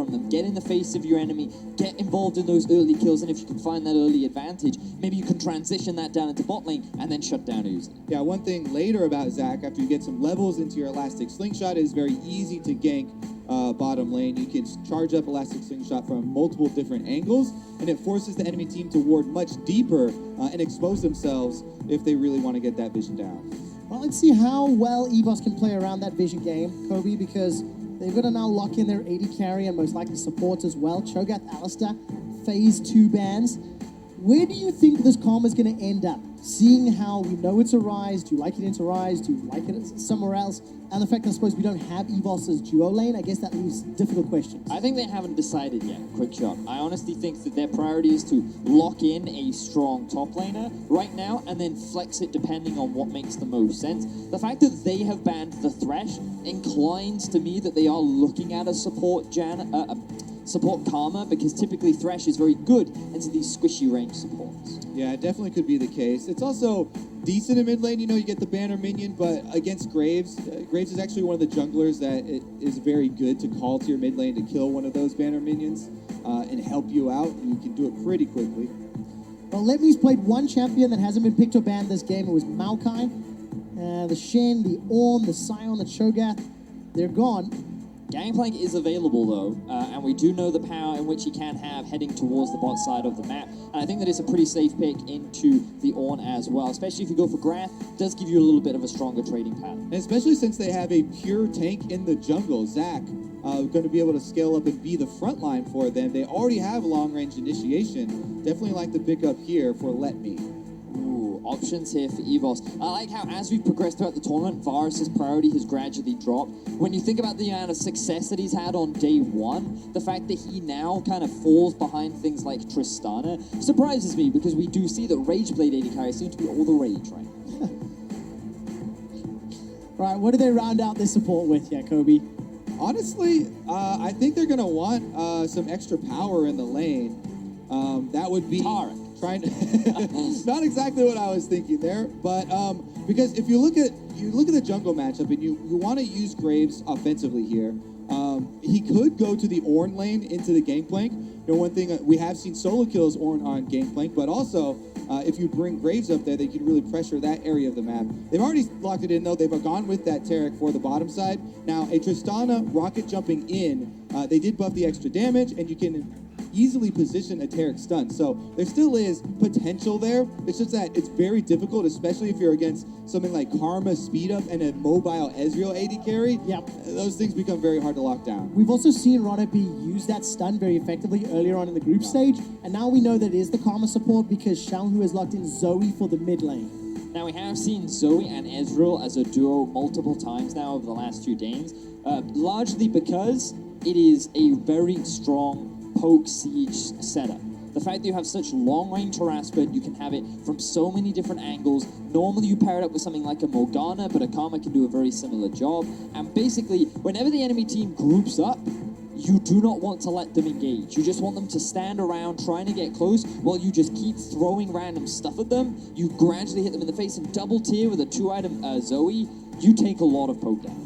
from them. Get in the face of your enemy, get involved in those early kills, and if you can find that early advantage, maybe you can transition that down into bot lane and then shut down Uzi. Yeah, one thing later about Zach, after you get some levels into your Elastic Slingshot, it is very easy to gank bottom lane. You can charge up Elastic Slingshot from multiple different angles, and it forces the enemy team to ward much deeper and expose themselves if they really want to get that vision down. Well, let's see how well EVS can play around that vision game, Kobe, because they've got to now lock in their AD carry and most likely supports as well. Cho'Gath, Alistair, phase 2 bans. Where do you think this Karma is going to end up? Seeing how we know it's a Rise, do you like it into Rise, do you like it somewhere else? And the fact that I suppose we don't have EVOS's duo lane, I guess that leaves difficult questions. I think they haven't decided yet, quick shot. I honestly think that their priority is to lock in a strong top laner right now and then flex it depending on what makes the most sense. The fact that they have banned the Thresh inclines to me that they are looking at a support Karma, because typically Thresh is very good into these squishy range supports. Yeah, it definitely could be the case. It's also decent in mid lane. You know, you get the banner minion, but against Graves, Graves is actually one of the junglers that is very good to call to your mid lane to kill one of those banner minions and help you out. And you can do it pretty quickly. Well, Letme's played one champion that hasn't been picked or banned this game. It was Maokai. The Shen, the Ornn, the Sion, the Cho'Gath, they're gone. Gangplank is available though, and we do know the power in which he can have heading towards the bot side of the map. And I think that it's a pretty safe pick into the Ornn as well, especially if you go for Grath. It does give you a little bit of a stronger trading pattern. And especially since they have a pure tank in the jungle, Zach, going to be able to scale up and be the front line for them. They already have long range initiation. Definitely like the pick up here for Let Me. Options here for EVOS. I like how as we've progressed throughout the tournament, Varus's priority has gradually dropped. When you think about the amount of success that he's had on day one, the fact that he now kind of falls behind things like Tristana surprises me, because we do see that Rageblade AD carry seems to be all the rage right now. Right, what do they round out this support with, Kobe? Honestly, I think they're going to want some extra power in the lane. That would be... Tarek. Trying to not exactly what I was thinking there, but because if you look at the jungle matchup and you want to use Graves offensively here, he could go to the Ornn lane into the Gangplank. You know, one thing we have seen solo kills Ornn on Gangplank, but also if you bring Graves up there, they can really pressure that area of the map. They've already locked it in though. They've gone with that Tarek for the bottom side. Now a Tristana rocket jumping in, they did buff the extra damage, and you can easily position a Tarek stun. So there still is potential there. It's just that it's very difficult, especially if you're against something like Karma speed up and a mobile Ezreal AD carry. Yep. Those things become very hard to lock down. We've also seen Ronopi use that stun very effectively earlier on in the group stage, and now we know that it is the Karma support because Xiaohu has locked in Zoe for the mid lane. Now we have seen Zoe and Ezreal as a duo multiple times now over the last few games, largely because it is a very strong poke siege setup. The fact that you have such long-range harassment, you can have it from so many different angles. Normally you pair it up with something like a Morgana, but a Karma can do a very similar job. And basically, whenever the enemy team groups up, you do not want to let them engage. You just want them to stand around trying to get close while you just keep throwing random stuff at them. You gradually hit them in the face and double tier with a 2-item Zoe. You take a lot of poke damage.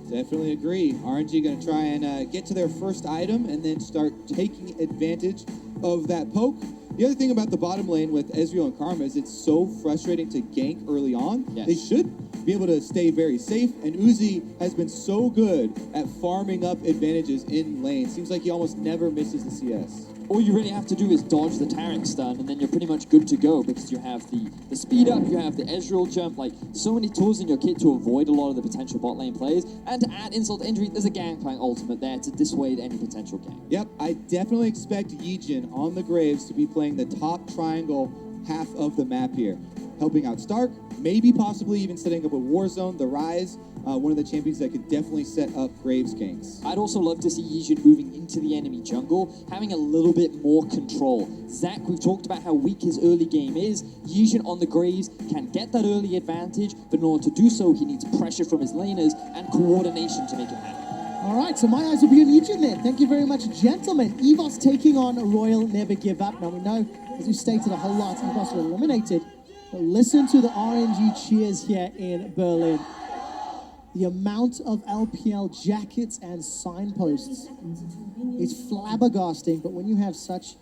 Definitely agree. RNG going to try and get to their first item and then start taking advantage of that poke. The other thing about the bottom lane with Ezreal and Karma is it's so frustrating to gank early on. Yes. They should be able to stay very safe, and Uzi has been so good at farming up advantages in lane. Seems like he almost never misses the CS. All you really have to do is dodge the Tarek stun, and then you're pretty much good to go, because you have the speed up, you have the Ezreal jump, like so many tools in your kit to avoid a lot of the potential bot lane plays. And to add insult to injury, there's a Gangplank ultimate there to dissuade any potential gank. Yep, I definitely expect Yijin on the Graves to be playing the top triangle half of the map here, helping out Stark, maybe possibly even setting up a Warzone, the Rise, one of the champions that could definitely set up Graves ganks. I'd also love to see Yijin moving into the enemy jungle, having a little bit more control. Zach, we've talked about how weak his early game is. Yijin on the Graves can get that early advantage, but in order to do so, he needs pressure from his laners and coordination to make it happen. All right, so my eyes will be on Yijin then. Thank you very much, gentlemen. EVOS taking on Royal Never Give Up. Now we know, as we stated a whole lot, EVOS are eliminated. But listen to the RNG cheers here in Berlin. The amount of LPL jackets and signposts. It is flabbergasting, but when you have such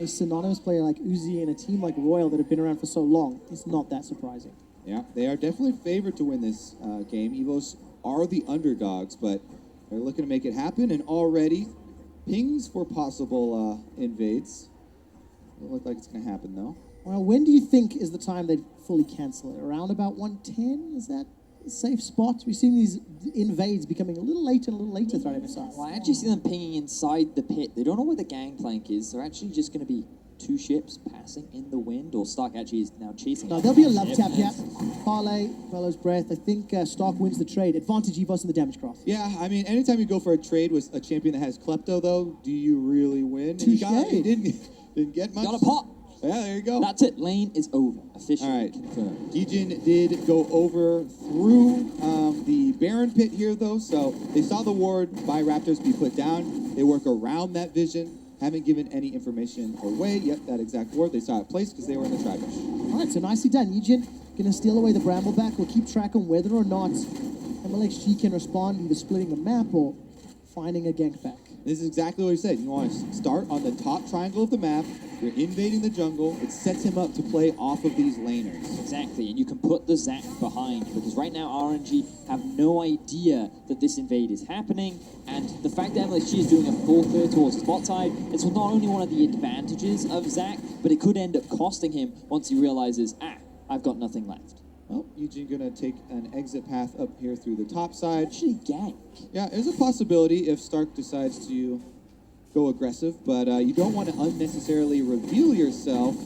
a synonymous player like Uzi and a team like Royal that have been around for so long, it's not that surprising. Yeah, they are definitely favored to win this game. EVOS are the underdogs, but they're looking to make it happen, and already pings for possible invades. Doesn't look like it's going to happen, though. Well, when do you think is the time they'd fully cancel it? Around about 110? Is that a safe spot? We've seen these invades becoming a little later throughout every side. Well, I actually see them pinging inside the pit. They don't know where the gangplank is. They're actually just going to be 2 ships passing in the wind, or Stark actually is now chasing. No, there'll be a love tap, yeah. Parlay, Fellow's Breath. I think Stark wins the trade. Advantage EVOS in the damage craft. Yeah, I mean, anytime you go for a trade with a champion that has Klepto, though, do you really win? Touche. He didn't get much. Got a pot. Yeah, there you go. That's it. Lane is over. Officially All right. confirmed. Gijin did go over through the Baron pit here, though, so they saw the ward by Raptors be put down. They work around that vision. Haven't given any information away yet, that exact ward. They saw it placed because they were in the tri-bush. All right, so nicely done. Yijin going to steal away the Brambleback. We'll keep track on whether or not MLXG can respond, either splitting the map or finding a gank back. This is exactly what he said. You want to start on the top triangle of the map. You're invading the jungle. It sets him up to play off of these laners. Exactly, and you can put the Zac behind, because right now RNG have no idea that this invade is happening, and the fact that MLSG is doing a full clear towards the spot side, it's not only one of the advantages of Zac, but it could end up costing him once he realizes, I've got nothing left. Well, Eugene gonna take an exit path up here through the top side. Actually, gank. Yeah, there's a possibility if Stark decides to go aggressive, but you don't want to unnecessarily reveal yourself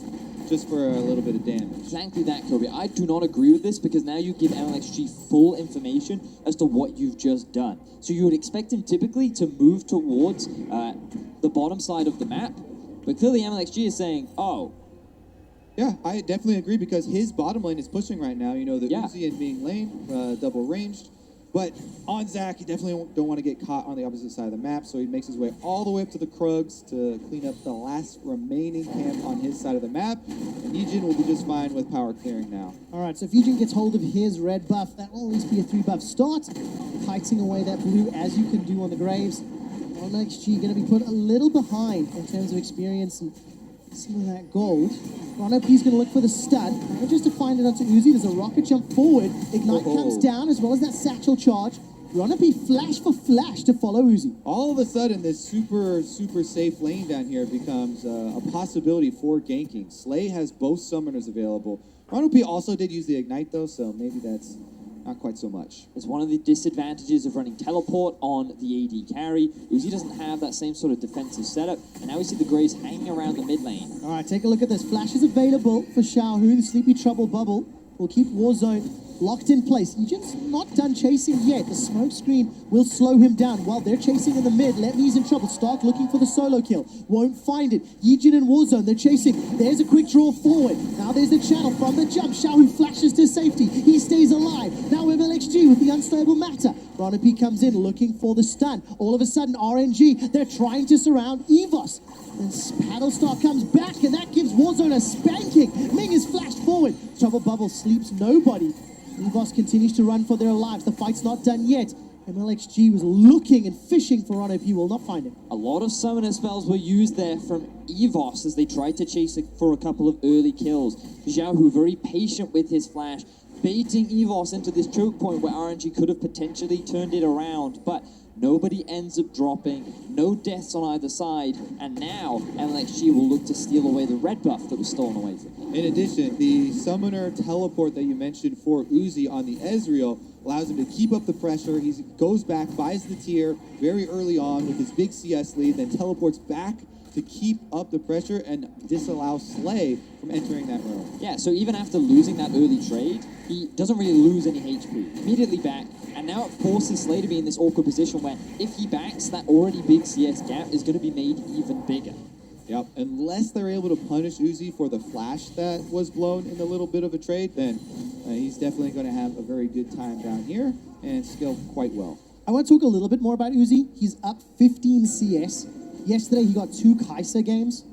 just for a little bit of damage. Exactly that, Kobe. I do not agree with this, because now you give MLXG full information as to what you've just done. So you would expect him typically to move towards the bottom side of the map, but clearly MLXG is saying, oh, Yeah, I definitely agree, because his bottom lane is pushing right now. You know, the Uzi and being lane, double ranged. But on Zac, you definitely don't want to get caught on the opposite side of the map, so he makes his way all the way up to the Krugs to clean up the last remaining camp on his side of the map. And Yijin will be just fine with power clearing now. All right, so if Yijin gets hold of his red buff, that will at least be a 3-buff start. Kiting away that blue, as you can do on the Graves. MLXG going to be put a little behind in terms of experience and some of that gold. Ronop's going to look for the stun. Now just to find it onto Uzi, there's a rocket jump forward. Ignite comes down, as well as that satchel charge. Ronop flash for flash to follow Uzi. All of a sudden, this super safe lane down here becomes a possibility for ganking. Slay has both summoners available. Ronop also did use the Ignite, though, so maybe that's not quite so much. it's one of the disadvantages of running teleport on the AD carry. Uzi doesn't have that same sort of defensive setup, and now we see the Graves hanging around the mid lane. All right, take a look at this. Flash is available for Xiaohu. The Sleepy Trouble bubble will keep Warzone locked in place. Yijin's not done chasing yet. The smoke screen will slow him down. While they're chasing in the mid, Letme's in trouble. Stark looking for the solo kill. Won't find it. Yijin and Warzone, they're chasing. There's a quick draw forward. Now there's the channel from the jump. Xiaohu flashes to safety. He stays alive. Now MLXG with the unstable matter. Ronapi comes in looking for the stun. All of a sudden, RNG, they're trying to surround EVOS. And Paddlestar comes back, and that gives Warzone a spanking. Ming is flashed forward. Trouble Bubble sleeps nobody. EVOS continues to run for their lives. The fight's not done yet. MLXG was looking and fishing for Ronop. He will not find him. A lot of summoner spells were used there from EVOS as they tried to chase it for a couple of early kills. Xiaohu very patient with his flash, baiting EVOS into this choke point where RNG could have potentially turned it around, but nobody ends up dropping, no deaths on either side, and now MLXG will look to steal away the red buff that was stolen away from them. In addition, the summoner teleport that you mentioned for Uzi on the Ezreal allows him to keep up the pressure. He goes back, buys the tier very early on with his big CS lead, then teleports back to keep up the pressure and disallow Slay from entering that room. Yeah, so even after losing that early trade, he doesn't really lose any HP. Immediately back, and now it forces Slay to be in this awkward position where if he backs, that already big CS gap is going to be made even bigger. Yep, unless they're able to punish Uzi for the flash that was blown in a little bit of a trade, then he's definitely going to have a very good time down here and scale quite well. I want to talk a little bit more about Uzi. He's up 15 CS. Yesterday, he got 2 Kai'Sa games,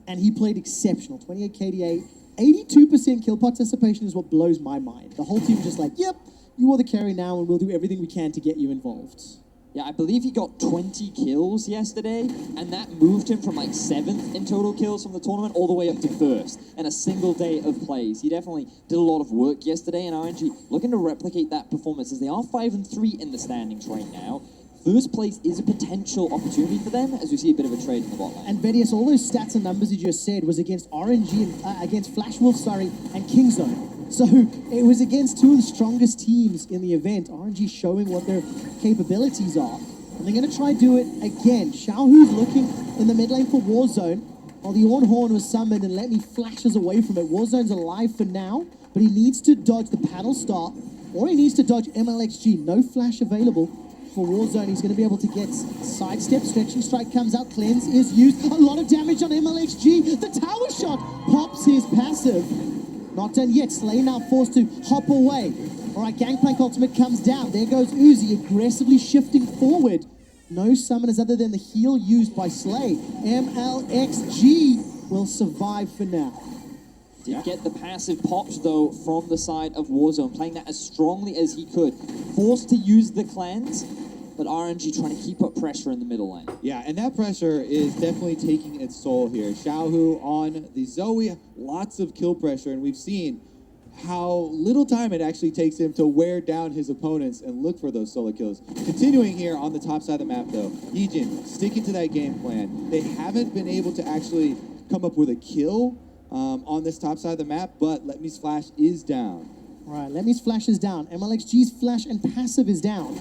and he played exceptional. 28 KDA, 82% kill participation is what blows my mind. The whole team just like, yep, you are the carry now, and we'll do everything we can to get you involved. Yeah, I believe he got 20 kills yesterday, and that moved him from like 7th in total kills from the tournament all the way up to 1st in a single day of plays. He definitely did a lot of work yesterday, and RNG looking to replicate that performance as they are 5-3 in the standings right now. First place is a potential opportunity for them as we see a bit of a trade in the bot lane. And Vedius, all those stats and numbers you just said was against RNG, and, against Flash Wolf, and Kingzone. So it was against two of the strongest teams in the event. RNG showing what their capabilities are. And they're going to try to do it again. Xiaohu's looking in the mid lane for Warzone. While the Orn Horn was summoned and Let Me flashes away from it. Warzone's alive for now, but he needs to dodge the paddle start, or he needs to dodge MLXG. No flash available for Warzone. He's going to be able to get sidestep. Stretching Strike comes out. Cleanse is used. A lot of damage on MLXG. The tower shot pops his passive. Not done yet. Slay now forced to hop away. All right, Gangplank ultimate comes down. There goes Uzi, aggressively shifting forward. No summoners other than the heal used by Slay. MLXG will survive for now. Did get the passive popped, though, from the side of Warzone, playing that as strongly as he could. Forced to use the cleanse, but RNG trying to keep up pressure in the middle lane. Yeah, and that pressure is definitely taking its toll here. Xiaohu on the Zoe, lots of kill pressure, and we've seen how little time it actually takes him to wear down his opponents and look for those solo kills. Continuing here on the top side of the map, though, Yijin sticking to that game plan. They haven't been able to actually come up with a kill on this top side of the map, but Let Me's flash is down. All right, Let Me's flash is down. MLXG's flash and passive is down.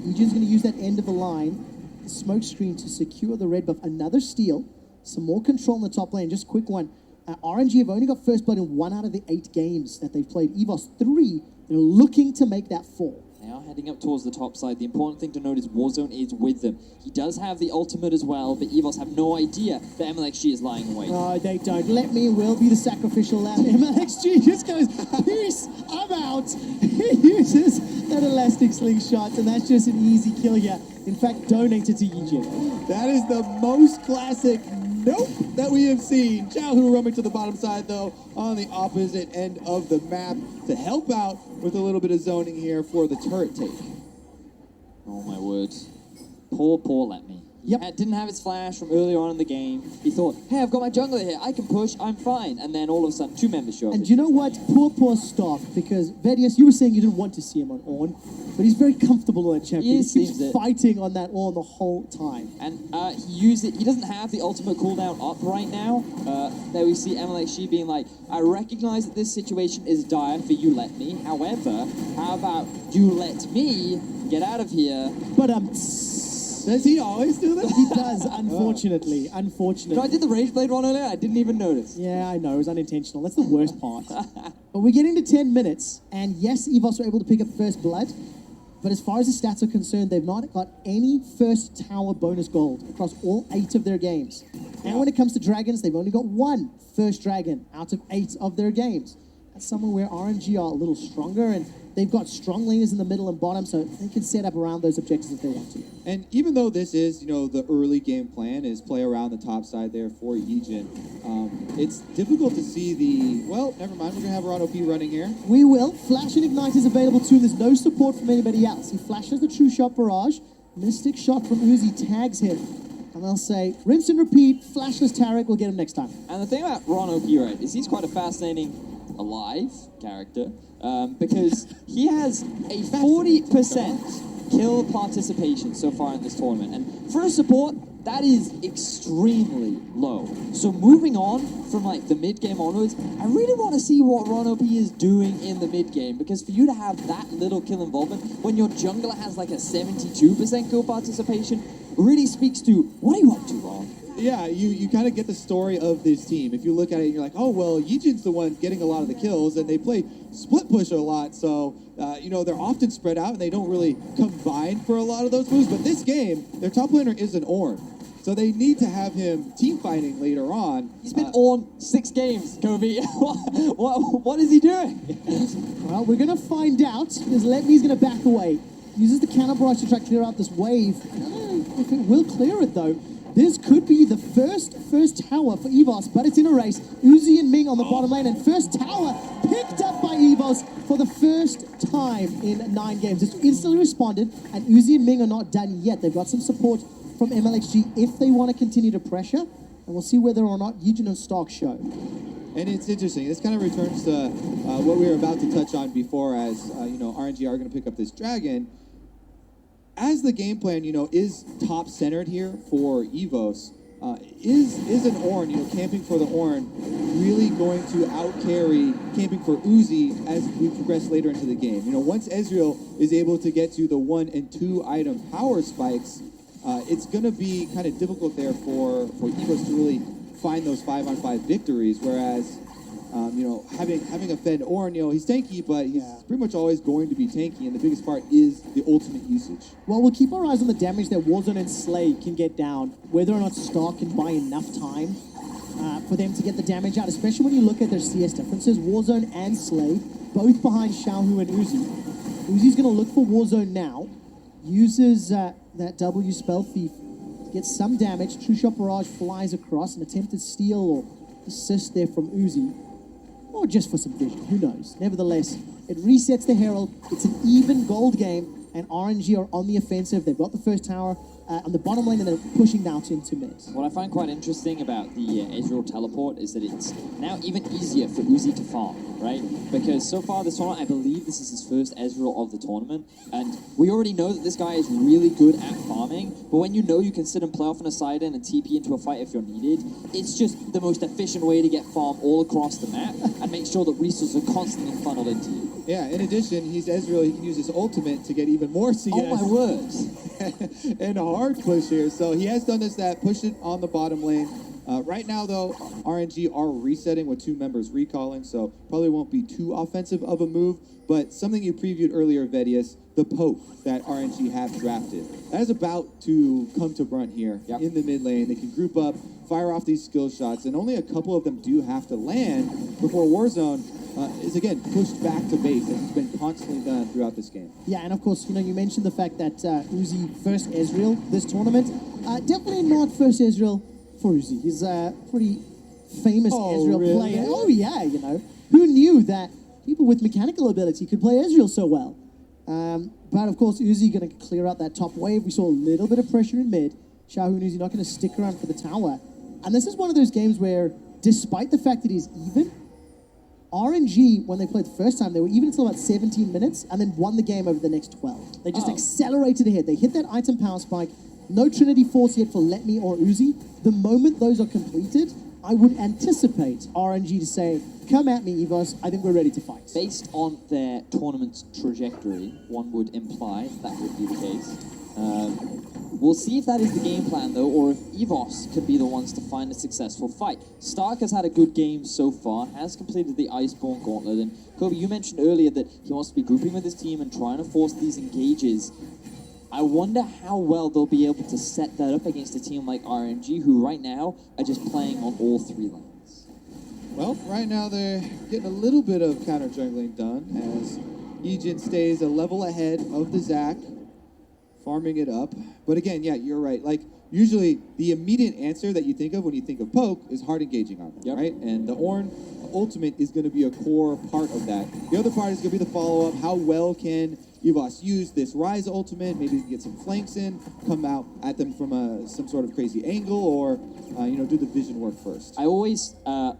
Eugen's going to use that end of the line, the smoke screen to secure the red buff. Another steal, some more control in the top lane. Just a quick one. RNG have only got first blood in 1 out of the 8 games that they've played. EVOS 3, they're looking to make that 4. They are heading up towards the top side. The important thing to note is Warzone is with them. He does have the ultimate as well, but EVOS have no idea that MLXG is lying in wait. No, they don't. Let Me will be the sacrificial lamb. MLXG just goes, peace, I'm out. He uses that elastic slingshot, and that's just an easy kill here. In fact, donated to Yijin. That is the most classic nope that we have seen. Xiaohu roaming to the bottom side, though, on the opposite end of the map to help out with a little bit of zoning here for the turret take. Oh my word. Poor Let Me. Yep. Didn't have his flash from earlier on in the game. He thought, hey, I've got my jungler here. I can push. I'm fine. And then all of a sudden, 2 members show up. And you know what? Poor Stoff, because Vedius, you were saying you didn't want to see him on Ornn, but he's very comfortable on that champion. He He keeps seems it. fighting on that Ornn the whole time. And he used it. He doesn't have the ultimate cooldown up right now. There we see MLXG being like, I recognize that this situation is dire for you, Let Me. However, how about you let me get out of here? But Does he always do that? he does, unfortunately. Unfortunately. No, I did the Rage Blade one earlier. I didn't even notice. Yeah, I know. It was unintentional. That's the worst part. But we're getting to 10 minutes, and yes, EVOS were able to pick up first blood, but as far as the stats are concerned, they've not got any first tower bonus gold across all 8 of their games. And when it comes to dragons, they've only got 1 first dragon out of 8 of their games. That's somewhere where RNG are a little stronger, and they've got strong laners in the middle and bottom, so they can set up around those objectives if they want to. And even though this is, the early game plan is play around the top side there for Yijin, it's difficult to see well, never mind, we're going to have Ron OP running here. We will. Flash and Ignite is available too. There's no support from anybody else. He flashes the True Shot Barrage. Mystic Shot from Uzi tags him. And they'll say, rinse and repeat, flashless Tarek, we'll get him next time. And the thing about Ron OP, right, is he's quite a fascinating alive character because he has a 40% kill participation so far in this tournament. And for a support, that is extremely low. So moving on from like the mid game onwards, I really want to see what Ron OP is doing in the mid game, because for you to have that little kill involvement when your jungler has like a 72% kill participation really speaks to what are you up to, Ron? Yeah, you kind of get the story of this team. If you look at it, you're like, oh, well, Yijin's the one getting a lot of the kills, and they play split push a lot, so, they're often spread out, and they don't really combine for a lot of those moves. But this game, their top laner is an Ornn, so they need to have him team fighting later on. He's been on 6 games, Kobe. What is he doing? Well, we're going to find out, because Let Me's going to back away. Uses the counter barrage to try to clear out this wave. I don't know if it will clear it, though. This could be the first tower for EVOS, but it's in a race. Uzi and Ming on the bottom lane, and first tower picked up by EVOS for the first time in 9 games. It's instantly responded, and Uzi and Ming are not done yet. They've got some support from MLXG if they want to continue to pressure, and we'll see whether or not Eugen and Stark show. And it's interesting. This kind of returns to what we were about to touch on before, as RNG are going to pick up this dragon. As the game plan, is top centered here for EVOS. Is an Ornn, camping for the Ornn, really going to out-carry camping for Uzi as we progress later into the game? Once Ezreal is able to get to the 1 and 2 item power spikes, it's going to be kind of difficult there for EVOS to really find those 5-on-5 victories, whereas having a Fed Ornn, he's tanky, but he's pretty much always going to be tanky, and the biggest part is the ultimate usage. Well, we'll keep our eyes on the damage that Warzone and Slay can get down, whether or not Stark can buy enough time for them to get the damage out, especially when you look at their CS differences. Warzone and Slay, both behind Xiaohu and Uzi. Uzi's going to look for Warzone now, uses that W spell thief to get some damage. True Shot Barrage flies across, an attempted steal or assist there from Uzi. Or just for some vision, who knows? Nevertheless, it resets the Herald. It's an even gold game, and RNG are on the offensive. They've got the first tower on the bottom lane, and they're pushing out into mid. What I find quite interesting about the Ezreal teleport is that it's now even easier for Uzi to farm, right? Because so far this tournament, I believe this is his first Ezreal of the tournament, and we already know that this guy is really good at farming, but when you can sit and play off on a side in and TP into a fight if you're needed, it's just the most efficient way to get farm all across the map and make sure that resources are constantly funneled into you. Yeah, in addition, he's Ezreal. He can use his ultimate to get even more CS. Oh my word. And a hard push here. So he has done this, pushed it on the bottom lane. Right now, though, RNG are resetting with 2 members recalling, so probably won't be too offensive of a move. But something you previewed earlier, Vedius, the poke that RNG have drafted. That is about to come to brunt here in the mid lane. They can group up, fire off these skill shots, and only a couple of them do have to land before Warzone is again pushed back to base, as it's been constantly done throughout this game. Yeah, and of course, you mentioned the fact that Uzi first Ezreal this tournament. Definitely not first Ezreal for Uzi. He's a pretty famous Ezreal really? player. Oh yeah, who knew that people with mechanical ability could play Ezreal so well? But of course, Uzi going to clear out that top wave. We saw a little bit of pressure in mid. Xiaohu and Uzi not going to stick around for the tower. And this is one of those games where, despite the fact that he's even, RNG, when they played the first time, they were even until about 17 minutes and then won the game over the next 12. They just accelerated ahead. They hit that item power spike. No Trinity Force yet for Let Me or Uzi. The moment those are completed, I would anticipate RNG to say, come at me, EVOS. I think we're ready to fight. Based on their tournament's trajectory, one would imply that would be the case. We'll see if that is the game plan, though, or if EVOS could be the ones to find a successful fight. Stark has had a good game so far, has completed the Iceborne Gauntlet, and Kobe, you mentioned earlier that he wants to be grouping with his team and trying to force these engages. I wonder how well they'll be able to set that up against a team like RNG, who right now are just playing on all 3 lanes. Well, right now they're getting a little bit of counter jungling done, as Eugen stays a level ahead of the Zac, farming it up. But again, yeah, you're right. Like, usually the immediate answer that you think of when you think of poke is hard engaging on them, right? And the Ornn ultimate is going to be a core part of that. The other part is going to be the follow-up. How well can EVOS use this Rise ultimate? Maybe get some flanks in, come out at them from some sort of crazy angle, or do the vision work first. I always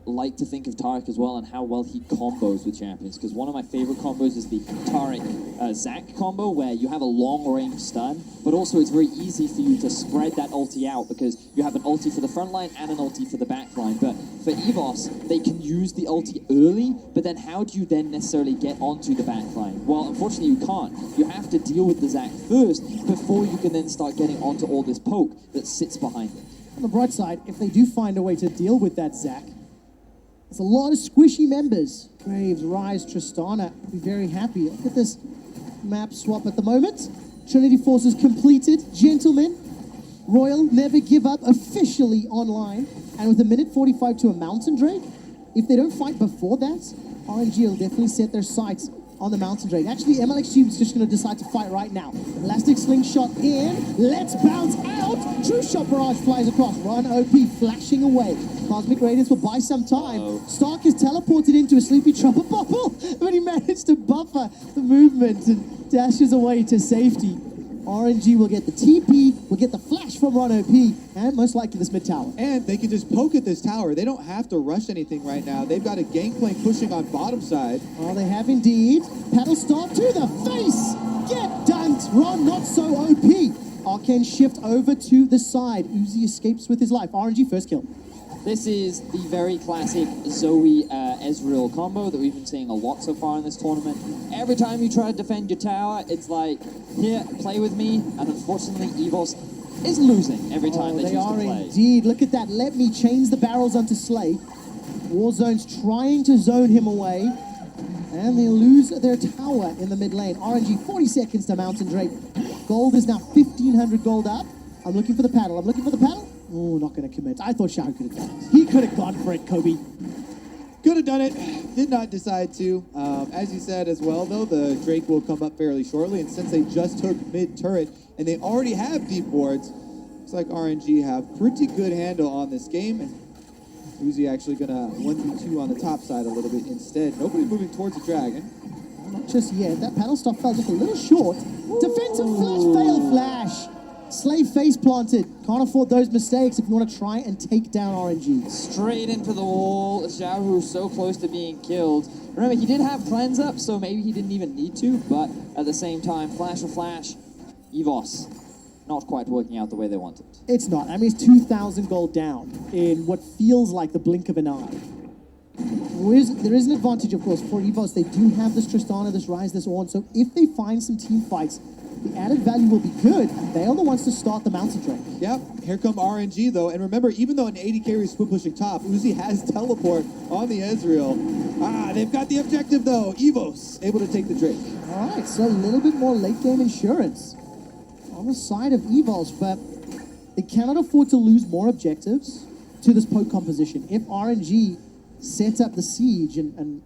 like to think of Taric as well and how well he combos with champions, because one of my favorite combos is the Taric Zac combo, where you have a long-range stun, but also it's very easy for you to spread that ulti out because you have an ulti for the front line and an ulti for the back line. But for EVOS, they can use the ulti early, but then how do you then necessarily get onto the back line? Well, unfortunately, you can't. You have to deal with the Zac first before you can then start getting onto all this poke that sits behind it. On the bright side, if they do find a way to deal with that Zac, there's a lot of squishy members. Graves, Rise, Tristana, be very happy. Look at this map swap at the moment. Trinity Force is completed. Gentlemen, Royal never give up, officially online. And with a minute 45 to a Mountain Drake, if they don't fight before that, RNG will definitely set their sights on the Mountain Drake. Actually, MLXG is just going to decide to fight right now. Elastic Slingshot in. Let's bounce out. True Shot Barrage flies across. Run OP flashing away. Cosmic Radiance will buy some time. Stark is teleported into a Sleepy Trouble bubble, but he managed to buffer the movement and dashes away to safety. RNG will get the TP, will get the flash from Ron OP, and most likely this mid tower. And they can just poke at this tower. They don't have to rush anything right now. They've got a Gangplank pushing on bottom side. Oh, they have indeed. Paddle Stomp to the face! Get dunked! Ron not so OP. Arcane shift over to the side. Uzi escapes with his life. RNG first kill. This is the very classic Zoe Ezreal combo that we've been seeing a lot so far in this tournament. Every time you try to defend your tower, it's like, here, play with me. And unfortunately, EVOS is losing every time they choose to play. Indeed. Look at that. Let me change the barrels onto Slay. Warzone's trying to zone him away. And they lose their tower in the mid lane. RNG 40 seconds to Mountain Drake. Gold is now 1,500 gold up. I'm looking for the paddle. I'm looking for the paddle. Oh, not going to commit. I thought Shao could have done it. He could have gone for it, Kobe. Could have done it. Did not decide to. As you said as well, though, the Drake will come up fairly shortly. And since they just took mid-turret and they already have deep wards, looks like RNG have pretty good handle on this game. And Uzi actually going to 1v2 on the top side a little bit instead. Nobody moving towards the dragon. Not just yet. That paddle stop fell just a little short. Defensive flash, fail flash. Slay face planted. Can't afford those mistakes if you want to try and take down RNG. Straight into the wall. Xiao Hu so close to being killed. Remember, he did have cleanse up, so maybe he didn't even need to, but at the same time, flash of flash, EVOS not quite working out the way they wanted. It's not. I mean, it's 2,000 gold down in what feels like the blink of an eye. There is an advantage, of course, for EVOS. They do have this Tristana, this Ryze, this Ornn, so if they find some team fights, the added value will be good. They are the ones to start the Mountain Drake. Yep, here come RNG though. And remember, even though an 80 carry is split pushing top, Uzi has teleport on the Ezreal. They've got the objective though. EVOS able to take the Drake. All right, so a little bit more late game insurance on the side of EVOS, but they cannot afford to lose more objectives to this poke composition. If RNG sets up the siege and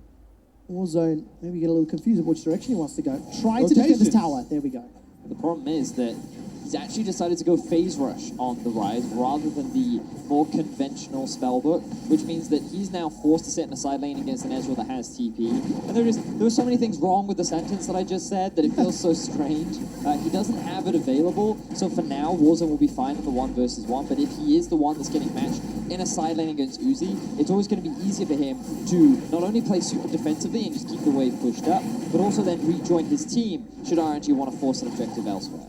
Warzone maybe get a little confused of which direction he wants to go. Try to defend this tower. There we go. The problem is that he's actually decided to go phase rush on the Ryze rather than the more conventional spellbook, which means that he's now forced to sit in a side lane against an Ezreal that has TP. And there were so many things wrong with the sentence that I just said that it feels so strange. He doesn't have it available, so for now, Warzone will be fine in the 1 versus 1, but if he is the one that's getting matched in a side lane against Uzi, it's always going to be easier for him to not only play super defensively and just keep the wave pushed up, but also then rejoin his team should RNG want to force an objective elsewhere.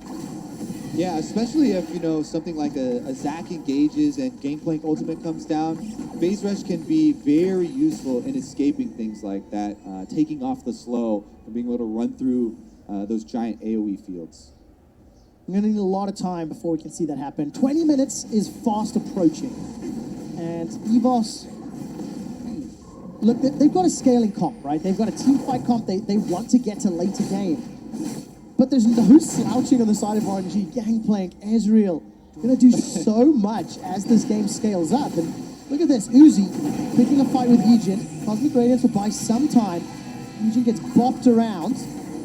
Yeah, especially if, you know, something like a Zac engages and Gangplank ultimate comes down, phase rush can be very useful in escaping things like that, taking off the slow and being able to run through those giant AoE fields. We're going to need a lot of time before we can see that happen. 20 minutes is fast approaching. And EVOS, look, they've got a scaling comp, right? They've got a team fight comp. They want to get to later game. But there's no slouching on the side of RNG. Gangplank, Ezreal, going to do so much as this game scales up. And look at this, Uzi picking a fight with Yijin. Cosmic Radiance will buy some time. Yijin gets bopped around.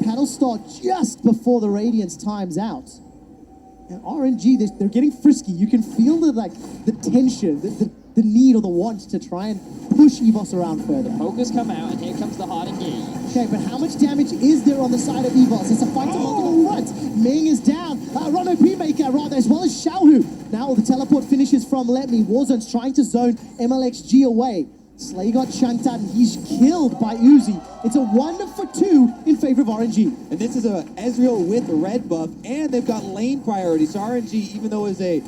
Paddle start just before the Radiance times out. And RNG, they're getting frisky. You can feel the tension, the need or the want to try and push EVOS around further. Pokers come out, and here comes the hard engage. Okay, but how much damage is there on the side of EVOS? It's a fight to multiple fronts. Ming is down. Rono P-Maker rather, as well as Xiaohu. Now the teleport finishes from Let Me. Warzone's trying to zone MLXG away. Slay got chunked out and he's killed by Uzi. It's a 1-for-2 in favor of RNG. And this is a Ezreal with red buff, and they've got lane priority. So RNG, even though it's a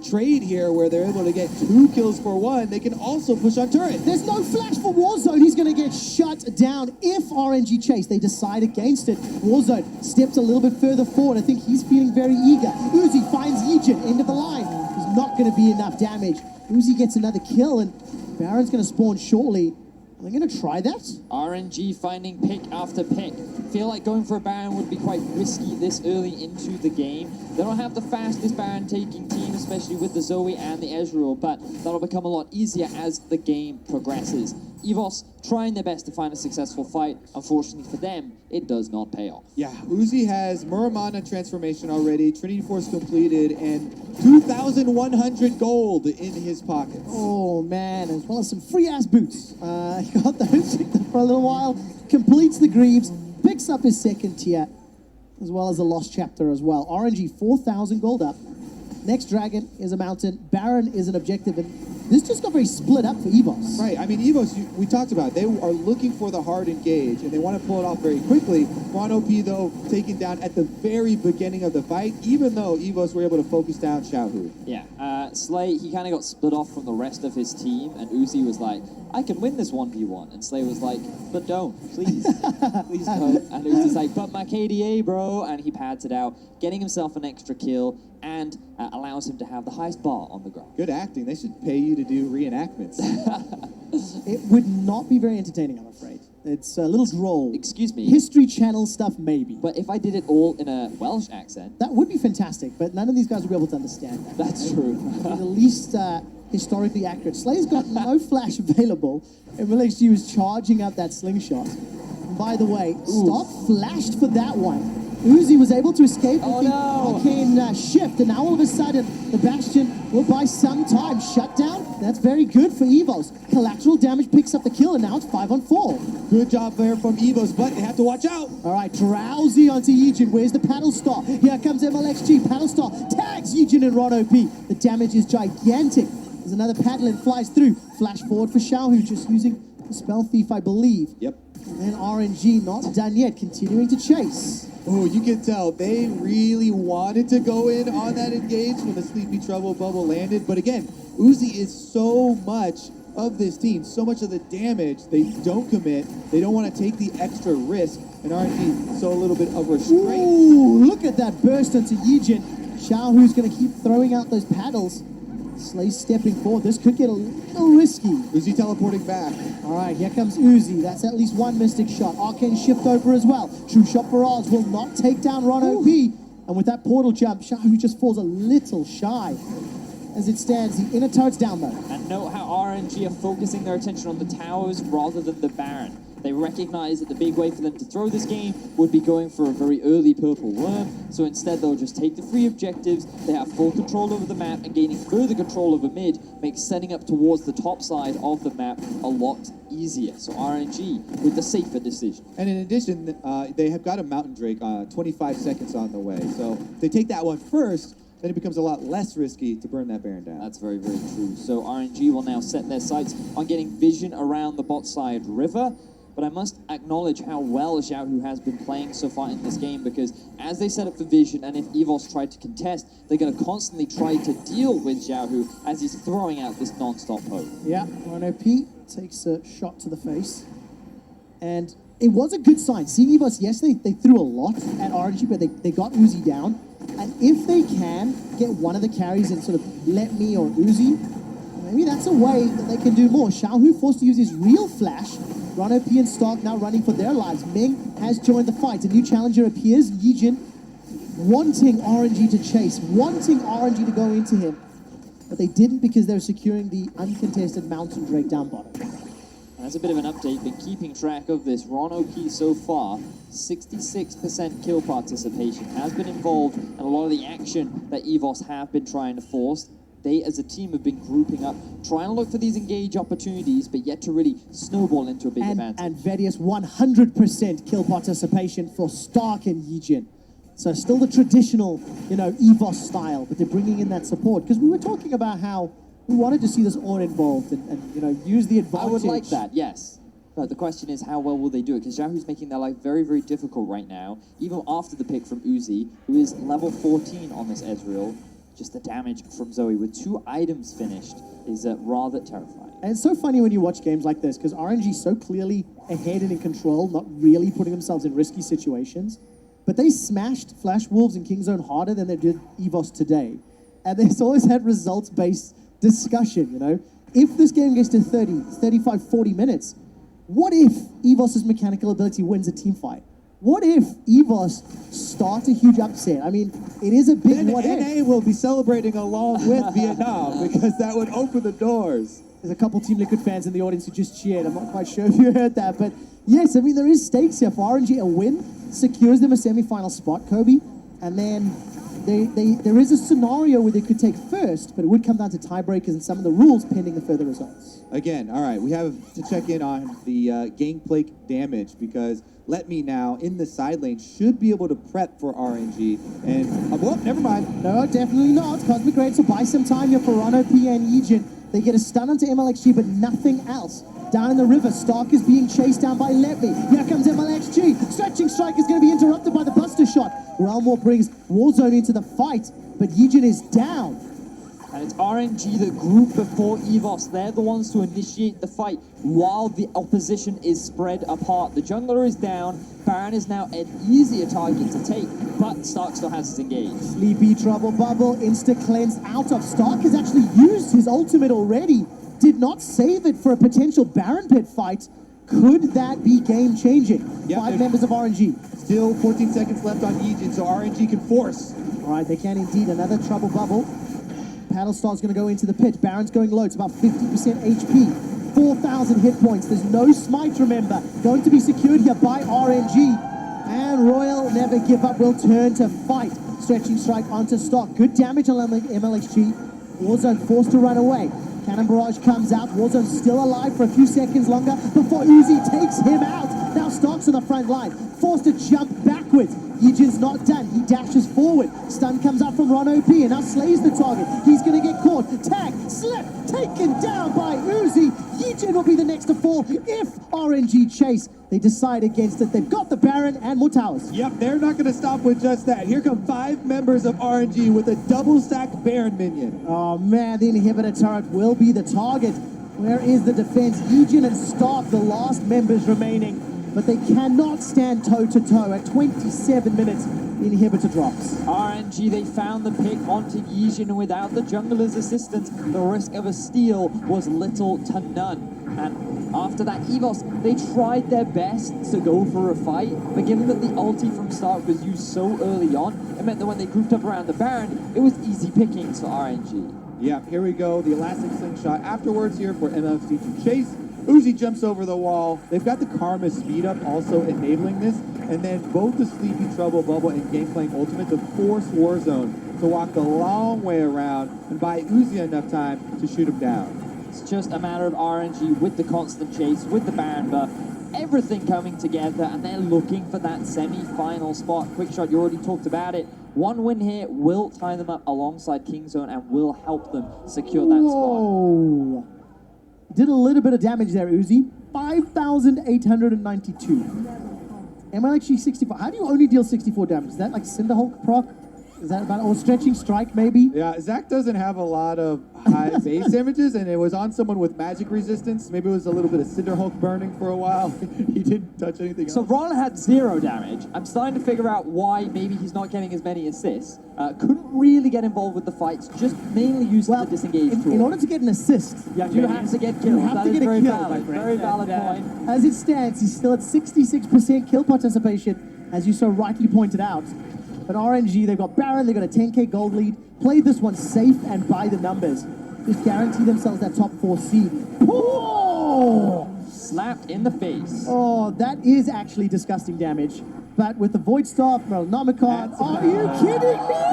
trade here where they're able to get 2 kills for 1, they can also push on turret. There's no flash for Warzone. He's going to get shut down if RNG chase. They decide against it. Warzone steps a little bit further forward. I think he's feeling very eager. Uzi finds Yijin, end of the line. There's not going to be enough damage. Uzi gets another kill, and Baron's going to spawn shortly. Are they going to try that? RNG finding pick after pick. Feel like going for a Baron would be quite risky this early into the game. They don't have the fastest Baron taking team, especially with the Zoe and the Ezreal, but that'll become a lot easier as the game progresses. EVOS trying their best to find a successful fight. Unfortunately for them, it does not pay off. Yeah, Uzi has Muramana transformation already, Trinity Force completed, and 2,100 gold in his pockets. Oh man, as well as some free ass boots. He got those for a little while, completes the Greaves, picks up his second tier, as well as a lost chapter as well. RNG 4,000 gold up. Next dragon is a mountain, Baron is an objective, and this just got very split up for EVOS. Right, I mean, EVOS, we talked about, they are looking for the hard engage, and they want to pull it off very quickly. Mono P, though, taken down at the very beginning of the fight, even though EVOS were able to focus down Xiaohu. Yeah, Slay, he kind of got split off from the rest of his team, and Uzi was like, I can win this 1v1. And Slay was like, but don't, please. Please don't. And Uzi's like, but my KDA, bro. And he pads it out, getting himself an extra kill, and allows him to have the highest bar on the ground. Good acting. They should pay you to do reenactments. It would not be very entertaining, I'm afraid. It's a little droll. Excuse me. History Channel stuff, maybe. But if I did it all in a Welsh accent, That would be fantastic, but none of these guys would be able to understand that. that's true. The least historically accurate. Slay's got no flash available, and Relax G was charging up that slingshot. And by the way, Stock flashed for that one. Uzi was able to escape with the arcane shift, and now all of a sudden, the Bastion will buy some time. Shutdown, that's very good for EVOS. Collateral damage picks up the kill, and now it's 5-on-4. Good job there from EVOS, but they have to watch out. All right, Drowsy onto Yijin. Where's the paddle star? Here comes MLXG. Paddle star tags Yijin and Ron OP. The damage is gigantic. There's another paddle and flies through. Flash forward for Xiaohu, just using the Spell Thief, I believe. Yep. And then RNG not done yet, continuing to chase. Oh, you can tell they really wanted to go in on that engage when the Sleepy Trouble bubble landed. But again, Uzi is so much of this team, so much of the damage, they don't commit. They don't want to take the extra risk. And RNG, so a little bit of restraint. Ooh, look at that burst onto Yijin. Xiaohu's going to keep throwing out those paddles. Slay stepping forward. This could get a little risky. Uzi teleporting back. All right, here comes Uzi. That's at least one Mystic shot. Arcane shift over as well. True shot for Oz will not take down Ron OP. And with that portal jump, Xiaohu just falls a little shy. As it stands, the inner turret's down though. And note how RNG are focusing their attention on the towers rather than the Baron. They recognize that the big way for them to throw this game would be going for a very early purple worm, so instead they'll just take the free objectives, they have full control over the map, and gaining further control over mid makes setting up towards the top side of the map a lot easier. So RNG with the safer decision. And in addition, they have got a Mountain Drake 25 seconds on the way. So if they take that one first, then it becomes a lot less risky to burn that Baron down. That's very, very true. So RNG will now set their sights on getting vision around the bot side river. But I must acknowledge how well Xiaohu has been playing so far in this game, because as they set up for vision, and if EVOS tried to contest, they're going to constantly try to deal with Xiaohu as he's throwing out this non-stop poke. Yeah, Ron OP takes a shot to the face. And it was a good sign. Seeing EVOS, yes, they threw a lot at RNG, but they got Uzi down. And if they can get one of the carries and sort of let me or Uzi, maybe that's a way that they can do more. Xiaohu forced to use his real flash. Ron OP and Stark now running for their lives. Ming has joined the fight. A new challenger appears. Yijin wanting RNG to chase, wanting RNG to go into him. But they didn't because they were securing the uncontested Mountain Drake down bottom. And as a bit of an update, been keeping track of this. Ron OP so far, 66% kill participation has been involved in a lot of the action that EVOS have been trying to force. They, as a team, have been grouping up, trying to look for these engage opportunities, but yet to really snowball into a big advantage. And Vedius 100% kill participation for Stark and Yijin. So still the traditional, EVOS style, but they're bringing in that support. Because we were talking about how we wanted to see this all involved and use the advantage. I would like that, yes. But the question is, how well will they do it? Because Xiaohu's making their life very, very difficult right now, even after the pick from Uzi, who is level 14 on this Ezreal. Just the damage from Zoe with 2 items finished is rather terrifying. And it's so funny when you watch games like this, because RNG so clearly ahead and in control, not really putting themselves in risky situations. But they smashed Flash Wolves and Kingzone harder than they did EVOS today. And they've always had results-based discussion, If this game gets to 30, 35, 40 minutes, what if EVOS's mechanical ability wins a team fight? What if EVOS start a huge upset? I mean, it is a big Then what if. NA will be celebrating along with Vietnam because that would open the doors. There's a couple Team Liquid fans in the audience who just cheered. I'm not quite sure if you heard that, but yes, I mean, there is stakes here. For RNG, a win secures them a semi-final spot, Kobe, and then there is a scenario where they could take first, but it would come down to tiebreakers and some of the rules pending the further results. Again, all right, we have to check in on the gangplank damage because Let Me Now in the side lane should be able to prep for RNG. And, well, never mind. No, definitely not. Cosmic Raids will buy some time here for Rono, P, and Yejin. They get a stun onto MLXG, but nothing else. Down in the river, Stark is being chased down by Let Me. Here comes MLXG. Stretching Strike is going to be interrupted by the Buster Shot. Relmore brings Warzone into the fight, but Yejin is down. And it's RNG, the group before EVOS. They're the ones to initiate the fight while the opposition is spread apart. The jungler is down. Baron is now an easier target to take, but Stark still has his engage. Sleepy Trouble Bubble, insta-cleanse out of. Stark has actually used his ultimate already. Did not save it for a potential Baron pit fight. Could that be game-changing? Yep, 5 members of RNG. Still 14 seconds left on Yejin, so RNG can force. All right, they can indeed. Another Trouble Bubble. Paddlestar's going to go into the pit. Baron's going low. It's about 50% HP. 4,000 hit points. There's no smite, remember. Going to be secured here by RNG. And Royal Never Give Up will turn to fight. Stretching Strike onto Stock. Good damage on MLXG. Warzone forced to run away. Cannon Barrage comes out. Warzone still alive for a few seconds longer before Uzi takes him out. Now Stark's on the front line. Forced to jump backwards. Yejin's not done. He dashes forward. Stun comes out from Ron OP and now slays the target. He's going to get caught. Tag, slip, taken down by Uzi. Yejin will be the next to fall if RNG chase. They decide against it. They've got the Baron and more towers. Yep, they're not going to stop with just that. Here come 5 members of RNG with a double stack Baron minion. Oh man, the inhibitor turret will be the target. Where is the defense? Yejin and Stark, the last members remaining. But they cannot stand toe-to-toe. At 27 minutes, the inhibitor drops. RNG, they found the pick onto Yejin, and without the jungler's assistance, the risk of a steal was little to none. And after that EVOS, they tried their best to go for a fight, but given that the ulti from Stark was used so early on, it meant that when they grouped up around the Baron, it was easy pickings for RNG. Yeah, here we go. The elastic slingshot afterwards here for MLFC to chase. Uzi jumps over the wall. They've got the Karma speed up also enabling this. And then both the Sleepy Trouble Bubble and Gangplank Ultimate to force Warzone to walk a long way around and buy Uzi enough time to shoot him down. It's just a matter of RNG with the constant chase, with the Baron buff, everything coming together, and they're looking for that semi-final spot. Quickshot, you already talked about it. One win here will tie them up alongside Kingzone and will help them secure that Whoa. spot. Did a little bit of damage there, Uzi. 5,892. MLXG 64. How do you only deal 64 damage? Is that like Cinderhulk proc? Is that about, or Stretching Strike maybe? Yeah, Zach doesn't have a lot of high base images, and it was on someone with magic resistance. Maybe it was a little bit of Cinderhulk burning for a while. He didn't touch anything So else. Ron had 0 damage. I'm starting to figure out why maybe he's not getting as many assists. Couldn't really get involved with the fights, just mainly used the disengage tool. In order to get an assist, you have to get killed. You have That to is get a very kill, valid. my friend. Very valid point. as it stands, he's still at 66% kill participation, as you so rightly pointed out. But RNG, they've got Baron, they've got a 10k gold lead. Played this one safe and by the numbers. Just guarantee themselves that top 4 seed. Oh! Slapped in the face. Oh, that is actually disgusting damage. But with the Void Staff, Nomicon, are you kidding me?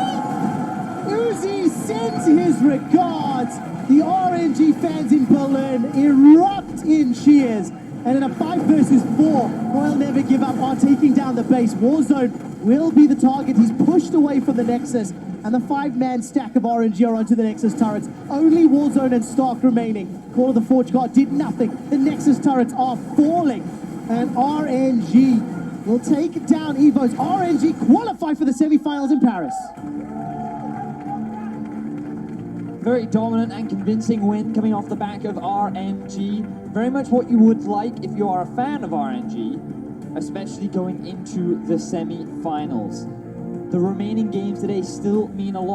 Uzi sends his regards. The RNG fans in Berlin erupt in cheers. And in a 5 versus 4, Royal Never Give Up are taking down the base. Warzone will be the target. He's pushed away from the Nexus. And the 5-man stack of RNG are onto the Nexus turrets. Only Warzone and Stark remaining. Call of the Forge God did nothing. The Nexus turrets are falling. And RNG will take down EVOS. RNG qualify for the semifinals in Paris. Very dominant and convincing win coming off the back of RNG. Very much what you would like if you are a fan of RNG, especially going into the semi-finals. The remaining games today still mean a lot.